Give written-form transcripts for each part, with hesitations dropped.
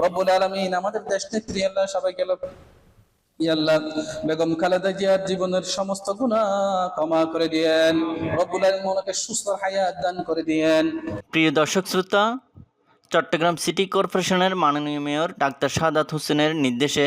রব্বুল আলামিন আমাদের দেশ নেত্রী আল্লাহ সবাইকে আল্লাহ বেগম খালেদা জিয়ার জীবনের সমস্ত গুনাহ ক্ষমা করে দিয়েন। রব্বুল আলামিন ওনাকে সুস্থ হায়াত দান করে দিয়েন। প্রিয় দর্শক শ্রোতা, চট্টগ্রাম সিটি কর্পোরেশনের মাননীয় মেয়র ডাক্তার সাদাত হোসেনের নির্দেশে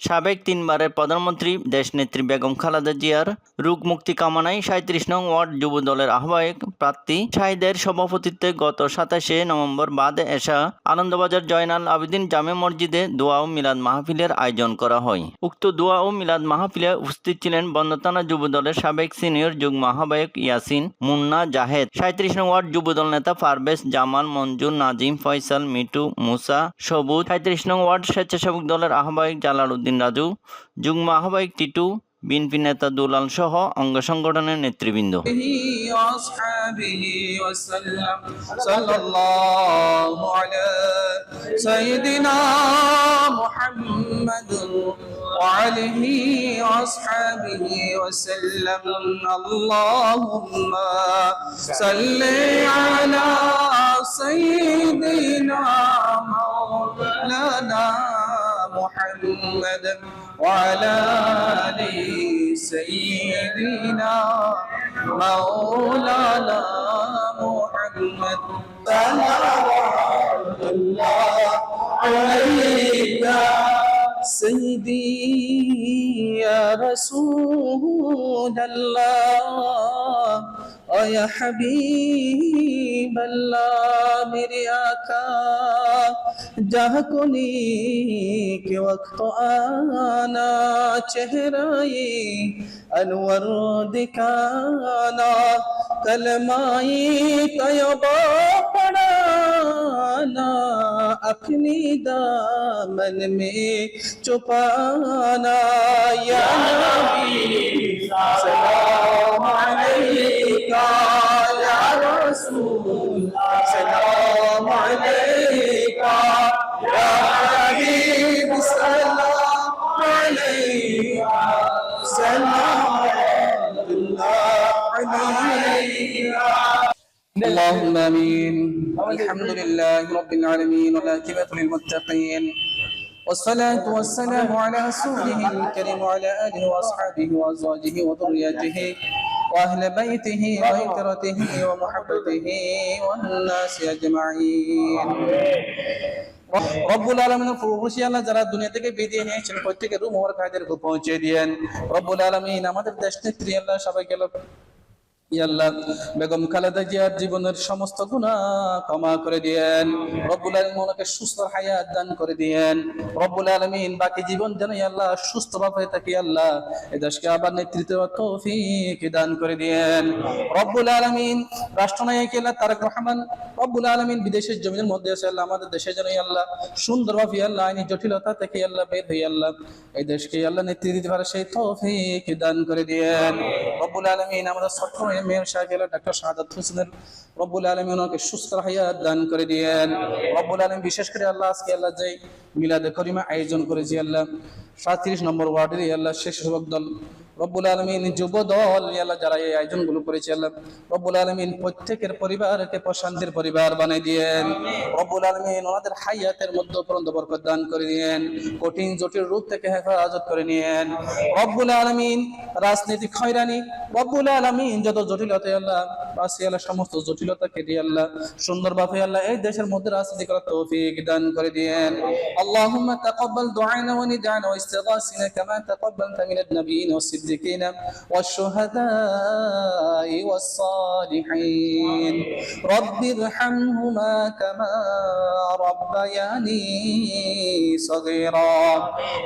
সাবেক 3 বারের প্রধানমন্ত্রী দেশনেত্রী বেগম খালেদা জিয়ার রোগ মুক্তি কামনায় 37 নং ওয়ার্ড যুব দলের আহ্বায়ক প্রার্থী শাহিদের সভাপতিত্বে গত 27শে নভেম্বর বাদে এশা আনন্দবাজার জয়নাল আবেদিন জামে মসজিদে দোয়া ও মিলাদ মাহফিলের আয়োজন করা হয়। উক্ত দোয়া ও মিলাদ মাহফিলে উপস্থিত ছিলেন বন্দতানা যুব দলের সাবেক সিনিয়র যুগ্ম আহ্বায়ক ইয়াসিন, মুন্না, জাহেদ, 37 নং ওয়ার্ড যুব দল নেতা পারভেজ, জামাল, মঞ্জুর, নাজিম, ফয়সাল, মিটু, মুসা, সবুজ, 37 নং ওয়ার্ড স্বেচ্ছাসেবক দলের আহ্বায়ক জালাল উদ্দিন রাজু, যুগ্ম আহ্বায়ক টিটু, বিএনপি নেতা দুলাল সহ অঙ্গ সংগঠনের নেতৃবৃন্দ। وعليه وأصحابه وسلم اللهم صل على سيدنا مولانا محمد وعلى آل سيدنا مولانا محمد صلوات الله عليك سيدي يا رسول الله يا حبيب الله मेरे आका जहाँ कोनी के वक्त आना चेहराए अनवर दिखाना कलमाए तयबा पढ़ाना अपनी दामन में छुपाना या नबी सलाम अलैका या रसूल सलाम अलैका या हबीब सलाम अलैका सलाम अलैका اللهم امين الحمد لله رب العالمين والعاقبة للمتقين والصلاة والسلام على رسوله الكريم وعلى آله وأصحابه وأزواجه وذريته وأهل بيته وعترته ومحبته والناس أجمعين রব্বুল আলামিনের প্রভুশী আল্লাহ যারা দুনিয়া থেকে বিদায় নিয়েছেন প্রত্যেকের রূহ মোবারক হায়াতের পৌঁছে দিয়েন। রব্বুল আলামিন আমাদের দেশ নেত্রী আল্লাহ সবাইকে আল্লাহ বেগম খালেদা জিয়ার জীবনের সমস্ত গুনাহ ক্ষমা করে দিয়েন। রব্বুল আলামিন ওনাকে সুস্থ হায়াত দান করে দিয়েন। রব্বুল আলামিন বাকি জীবন যেন আল্লাহ সুস্থভাবে থাকি আল্লাহ এই দেশকে আবার নেতৃত্ব তৌফিক দান করে দিয়েন। রব্বুল আলামিন রাষ্ট্রনায়ক আল্লাহ তারেক রহমান রব্বুল আলামিন বিদেশের জমিনের মধ্যে আছে আল্লাহ আমাদের দেশে যেন আল্লাহ সুন্দরভাবে আল্লাহ আইনি জটিলতা থেকে আল্লাহ বের হয়ে আল্লাহ এই দেশকে আল্লাহ নেতৃত্ব দিতে পারে সেই তৌফিক দান করে দিয়েন। রব্বুল আলামিন আমাদের ছোট্ট মেয়র সাহেব ডাক্তার সাদাত হোসেনের রব্বুল আলামিন ওনাকে সুস্থ হায়াত দান করে দিয়েন। রব্বুল আলামিন বিশেষ করে আল্লাহ আজকে আল্লাহ যে মিলাদে করিমা আয়োজন করেছি আল্লাহ 37 নম্বর ওয়ার্ডের আল্লাহ স্বেচ্ছাসেবক দল রব্বুল আলামিন যুব দল আল্লাহ যারা এই আয়োজনগুলো করেছে আল্লাহ রব্বুল আলামিন প্রত্যেকের পরিবারকে প্রশান্তির পরিবার বানিয়ে দিয়েন। রব্বুল আলামিন ওনাদের হায়াতের মধ্যে পরন্ত বরকত দান করে দিয়েন, কঠিন জটিল রূপ থেকে হেফাজত করে নিয়েন। রব্বুল আলামিন রাজনৈতিক হয়রানি রব্বুল আলামিন যত জটিলতা আল্লাহ বাসি আল্লাহ সমস্ত জটিলতা কেটে আল্লাহ সুন্দরভাবে আল্লাহ এই দেশের মধ্যে রাজনীতি করার তৌফিক দান করে দিয়েন। আল্লাহুম্মা তাকাব্বাল দুআনা ওয়া নিদানা ওয়া ইস্তিগাসিনা কামা তাকাব্বালতা মিনান নাবিয়িন ওয়াস সিদ্দিকিন ওয়াশ শুহাদাই ওয়াস সালিহিন রাব্বিরহামহুমা কামা রাব্বায়ানি صغيرا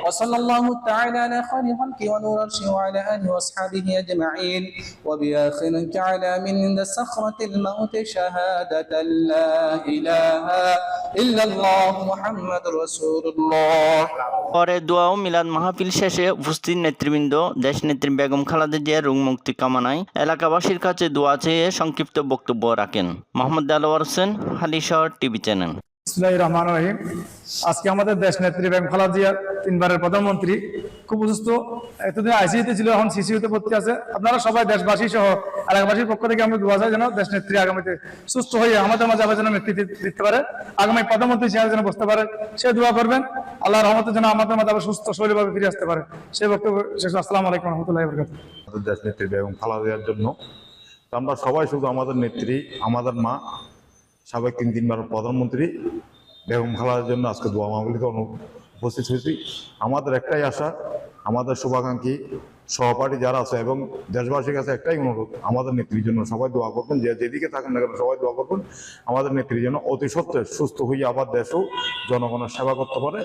وصلى الله تعالى على خير خلقه ونور عرشه وعلى آله وأصحابه أجمعين وبآخر تعالى من عند سخرة الموت شهادة لا إله إلا الله محمد رسول الله। পরে দোয়া ও মিলাদ মাহফিল শেষে উপস্থিত নেতৃবৃন্দ দেশনেত্রী বেগম খালেদা জিয়ার রোগ মুক্তি কামনায় এলাকাবাসীর কাছে দোয়া চেয়ে সংক্ষিপ্ত বক্তব্য রাখেন। Mohammad Delwar Hossain, Halishahar TV channel. বিসমিল্লাহির রহমানির রহিম। আজকে আমাদের দেশ নেত্রী বেগম খালেদা জিয়া, 3 বারের প্রধানমন্ত্রী, খুব অসুস্থ, এতদিন আইসিইউতে ছিল, এখন সিসিইউতে ভর্তি আছে। আপনারা সবাই দেশবাসী সহ এলাকাবাসীর পক্ষ থেকে আমরা দোয়া চাই যেন দেশ নেত্রী আগামীতে সুস্থ হয়ে আমাদের মাঝে আবার যেন নেতৃত্ব দিতে পারে, আগামী প্রধানমন্ত্রী চেয়ারে যেন বসতে পারে, সে দোয়া করবেন। আল্লাহর রহমতে যেন আমাদের মাঝে আবার সুস্থ শরীরভাবে ফিরে আসতে পারে, সেই বক্তব্য শেষ। আসসালামু আলাইকুম রহমতুল্লাহি ওয়া বারাকাতুহু। আমাদের দেশ নেত্রী বেগম খালেদা জিয়ার জন্য তো আমরা সবাই শুধু আমাদের নেত্রী, আমাদের মা, সাবেক 3 বার প্রধানমন্ত্রী বেগম খালেদার জন্য আজকে দোয়া মাহফিলে উপস্থিত হয়েছি। আমাদের একটাই আশা, আমাদের শুভাকাঙ্ক্ষী সহপাঠী যারা আছে এবং দেশবাসীর কাছে একটাই অনুরোধ, আমাদের নেত্রীর জন্য সবাই দোয়া করবেন, যে যেদিকে থাকেন না কেন সবাই দোয়া করবেন আমাদের নেত্রীর জন্য অতি সত্ত্বে সুস্থ হয়ে আবার দেশও জনগণের সেবা করতে পারে।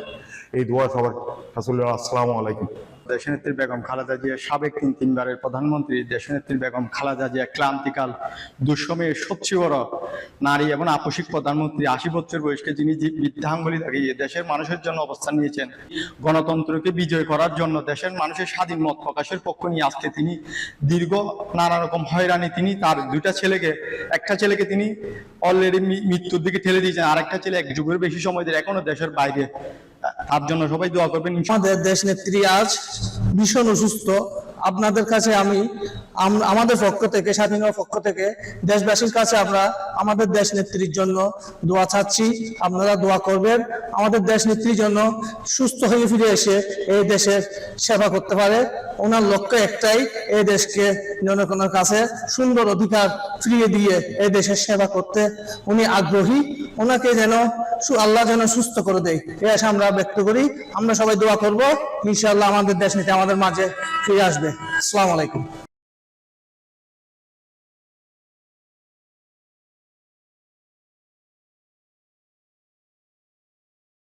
এই দোয়া সবার কাছে। আসসালামু আলাইকুম। দেশনেত্রী বেগম খালেদা জিয়া, সাবেক 3 বারের প্রধানমন্ত্রী দেশনেত্রী বেগম খালেদা জিয়া ক্লান্তিকাল দুঃসময়ের সবচেয়ে বড় নারী এবং আপসিক প্রধানমন্ত্রী। 80 বছর বয়সকে যিনি বৃদ্ধাঙ্গুলি দাঁড়িয়ে দেশের মানুষের জন্য অবস্থান নিয়েছেন, গণতন্ত্রকে বিজয় করার জন্য, দেশের মানুষের স্বাধীন মত প্রকাশের পক্ষ নিয়ে আজকে তিনি দীর্ঘ নানা রকম হয়রানি, তিনি তার 2টা ছেলেকে, একটা ছেলেকে তিনি অলরেডি মৃত্যুর দিকে ঠেলে দিয়েছেন, আরেকটা ছেলে 1 যুগের বেশি সময় ধরে এখনো দেশের বাইরে। তার জন্য সবাই দোয়া করবেন। আমাদের দেশ নেত্রী আজ ভীষণ অসুস্থ। আপনাদের কাছে আমাদের পক্ষ থেকে, স্বাধীনতার পক্ষ থেকে দেশবাসীর কাছে আমরা আমাদের দেশ নেত্রীর জন্য দোয়া চাচ্ছি। আপনারা দোয়া করবেন আমাদের দেশ নেত্রীর জন্য সুস্থ হয়ে ফিরে এসে এই দেশের সেবা করতে পারে। ওনার লক্ষ্য একটাই, এই দেশকে জনগণের কাছে সুন্দর অধিকার ফিরিয়ে দিয়ে এই দেশের সেবা করতে উনি আগ্রহী। ওনাকে যেন আল্লাহ যেন সুস্থ করে দেয়, এই আশা আমরা ব্যক্ত করি। আমরা সবাই দোয়া করব, ইনশাআল্লাহ আমাদের দেশ নেত্রী আমাদের মাঝে ফিরে আসবে। আসসালামু আলাইকুম।